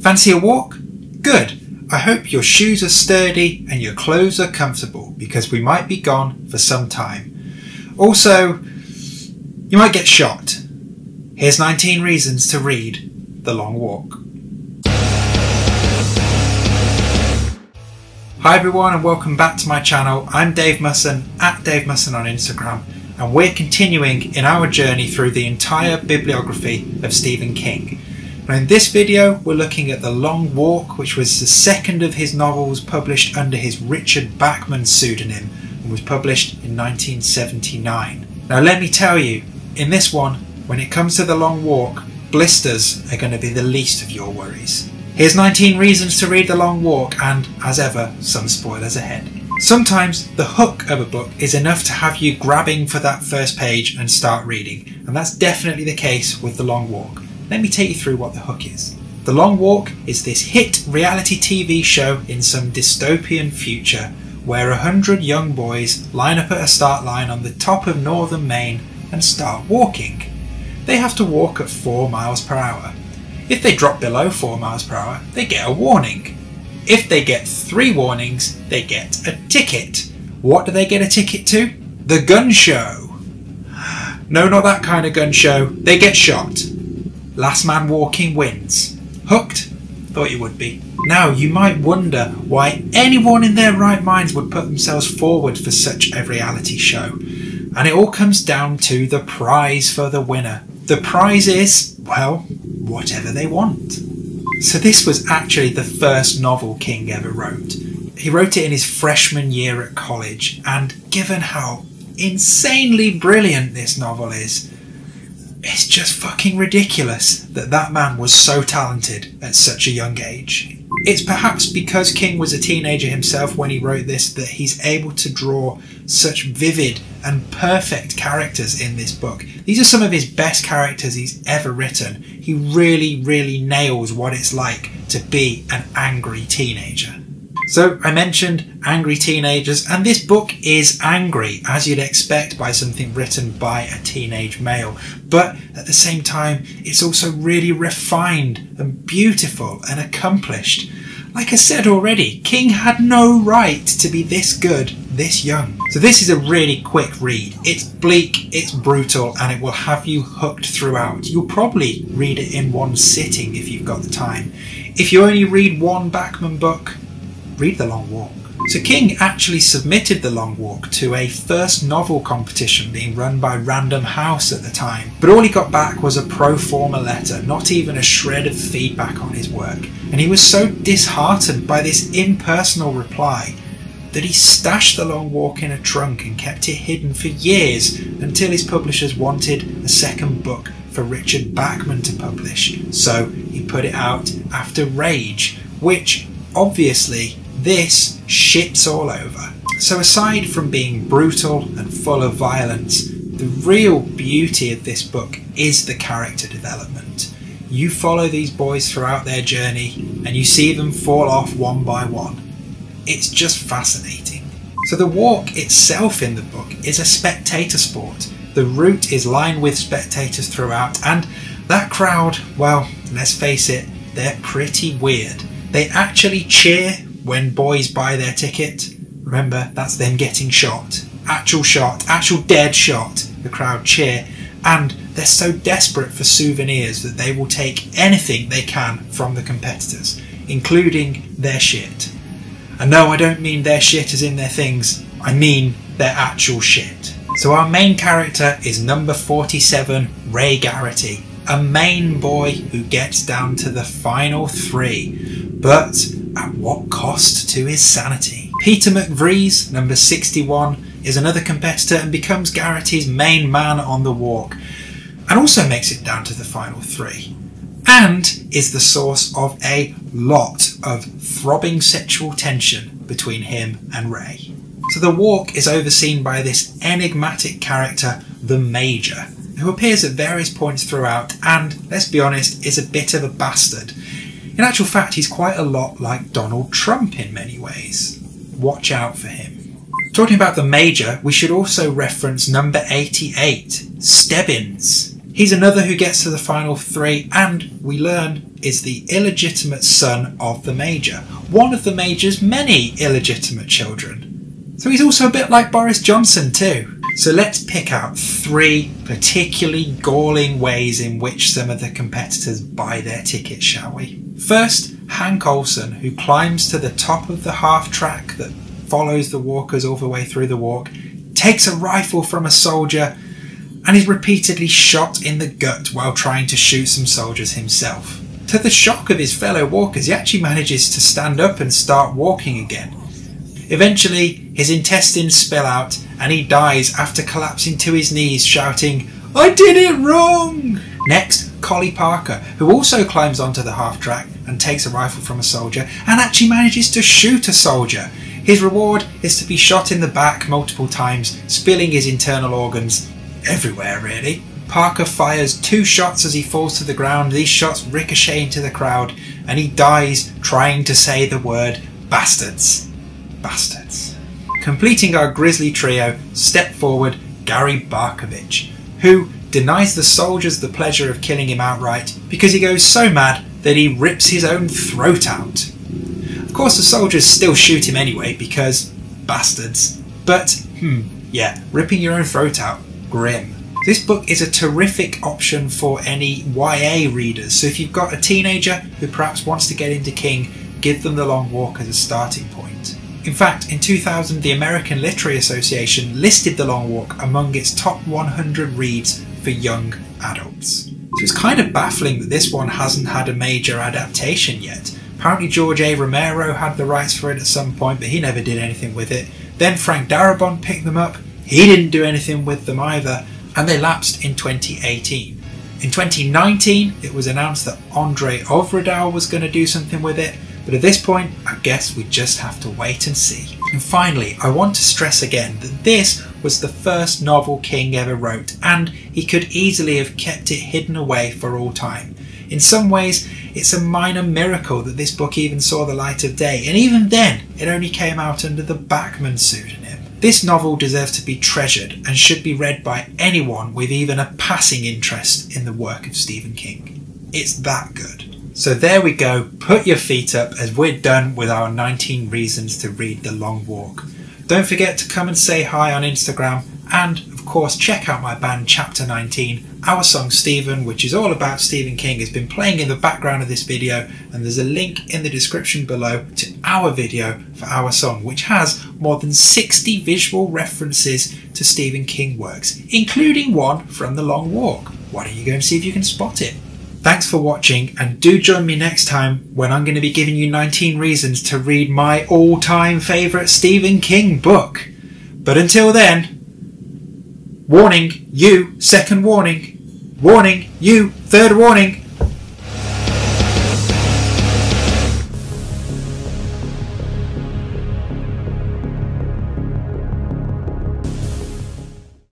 Fancy a walk? Good. I hope your shoes are sturdy and your clothes are comfortable, because we might be gone for some time. Also, you might get shot. Here's 19 reasons to read The Long Walk. Hi everyone and welcome back to my channel. I'm Dave Musson, at Dave Musson on Instagram, and we're continuing in our journey through the entire bibliography of Stephen King. Now in this video we're looking at The Long Walk, which was the second of his novels published under his Richard Bachman pseudonym and was published in 1979. Now let me tell you, in this one, when it comes to The Long Walk, blisters are going to be the least of your worries. Here's 19 reasons to read The Long Walk, and, as ever, some spoilers ahead. Sometimes the hook of a book is enough to have you grabbing for that first page and start reading, and that's definitely the case with The Long Walk. Let me take you through what the hook is. The Long Walk is this hit reality TV show in some dystopian future where 100 young boys line up at a start line on the top of northern Maine and start walking. They have to walk at 4 miles per hour. If they drop below 4 miles per hour, they get a warning. If they get 3 warnings, they get a ticket. What do they get a ticket to? The gun show. No, not that kind of gun show. They get shot. Last man walking wins. Hooked? Thought you would be. Now, you might wonder why anyone in their right minds would put themselves forward for such a reality show. And it all comes down to the prize for the winner. The prize is, well, whatever they want. So this was actually the first novel King ever wrote. He wrote it in his freshman year at college, and given how insanely brilliant this novel is, it's just fucking ridiculous that that man was so talented at such a young age. It's perhaps because King was a teenager himself when he wrote this that he's able to draw such vivid and perfect characters in this book. These are some of his best characters he's ever written. He really nails what it's like to be an angry teenager. So I mentioned angry teenagers, and this book is angry, as you'd expect by something written by a teenage male. But at the same time, it's also really refined and beautiful and accomplished. Like I said already, King had no right to be this good, this young. So this is a really quick read. It's bleak, it's brutal, and it will have you hooked throughout. You'll probably read it in one sitting if you've got the time. If you only read one Bachman book, read The Long Walk. So King actually submitted The Long Walk to a first novel competition being run by Random House at the time, but all he got back was a pro forma letter, not even a shred of feedback on his work, and he was so disheartened by this impersonal reply that he stashed The Long Walk in a trunk and kept it hidden for years until his publishers wanted a second book for Richard Bachman to publish. So he put it out after Rage, which obviously this shits all over. So aside from being brutal and full of violence, the real beauty of this book is the character development. You follow these boys throughout their journey and you see them fall off one by one. It's just fascinating. So the walk itself in the book is a spectator sport. The route is lined with spectators throughout, and that crowd, well, let's face it, they're pretty weird. They actually cheer when boys buy their ticket. Remember, that's them getting shot. Actual dead shot. The crowd cheer, and they're so desperate for souvenirs that they will take anything they can from the competitors, including their shit. And no, I don't mean their shit as in their things, I mean their actual shit. So our main character is number 47, Ray Garrity, a Maine boy who gets down to the final 3, but at what cost to his sanity? Peter McVries, number 61, is another competitor and becomes Garrity's main man on the walk, and also makes it down to the final 3, and is the source of a lot of throbbing sexual tension between him and Ray. So the walk is overseen by this enigmatic character, the Major, who appears at various points throughout and, let's be honest, is a bit of a bastard. In actual fact, he's quite a lot like Donald Trump in many ways. Watch out for him. Talking about the Major, we should also reference number 88, Stebbins. He's another who gets to the final 3 and, we learn, is the illegitimate son of the Major. One of the Major's many illegitimate children. So he's also a bit like Boris Johnson too. So let's pick out 3 particularly galling ways in which some of the competitors buy their tickets, shall we? First, Hank Olsen, who climbs to the top of the half track that follows the walkers all the way through the walk, takes a rifle from a soldier and is repeatedly shot in the gut while trying to shoot some soldiers himself. To the shock of his fellow walkers, he actually manages to stand up and start walking again. Eventually, his intestines spill out and he dies after collapsing to his knees shouting, "I did it wrong!" Next, Collie Parker, who also climbs onto the half track and takes a rifle from a soldier and actually manages to shoot a soldier. His reward is to be shot in the back multiple times, spilling his internal organs everywhere really. Parker fires 2 shots as he falls to the ground. These shots ricochet into the crowd and he dies trying to say the word bastards. Bastards. Completing our grisly trio, step forward Gary Barkovich, who denies the soldiers the pleasure of killing him outright because he goes so mad that he rips his own throat out. Of course the soldiers still shoot him anyway because bastards. But, yeah, ripping your own throat out, grim. This book is a terrific option for any YA readers, so if you've got a teenager who perhaps wants to get into King, give them The Long Walk as a starting point. In fact, in 2000 the American Literary Association listed The Long Walk among its top 100 reads for young adults. So it's kind of baffling that this one hasn't had a major adaptation yet. Apparently George A. Romero had the rights for it at some point, but he never did anything with it. Then Frank Darabont picked them up. He didn't do anything with them either, and they lapsed in 2018. In 2019, it was announced that Andrei Ovredal was going to do something with it, but at this point, I guess we just have to wait and see. And finally, I want to stress again that this was the first novel King ever wrote, and he could easily have kept it hidden away for all time. In some ways, it's a minor miracle that this book even saw the light of day, and even then, it only came out under the Bachman pseudonym. This novel deserves to be treasured and should be read by anyone with even a passing interest in the work of Stephen King. It's that good. So there we go, put your feet up as we're done with our 19 reasons to read The Long Walk. Don't forget to come and say hi on Instagram, and of course check out my band Chapter 19. Our song Stephen, which is all about Stephen King, has been playing in the background of this video, and there's a link in the description below to our video for our song, which has more than 60 visual references to Stephen King works, including one from The Long Walk. Why don't you go and see if you can spot it? Thanks for watching, and do join me next time when I'm going to be giving you 19 reasons to read my all-time favourite Stephen King book. But until then, warning, you, second warning. Warning, you, third warning.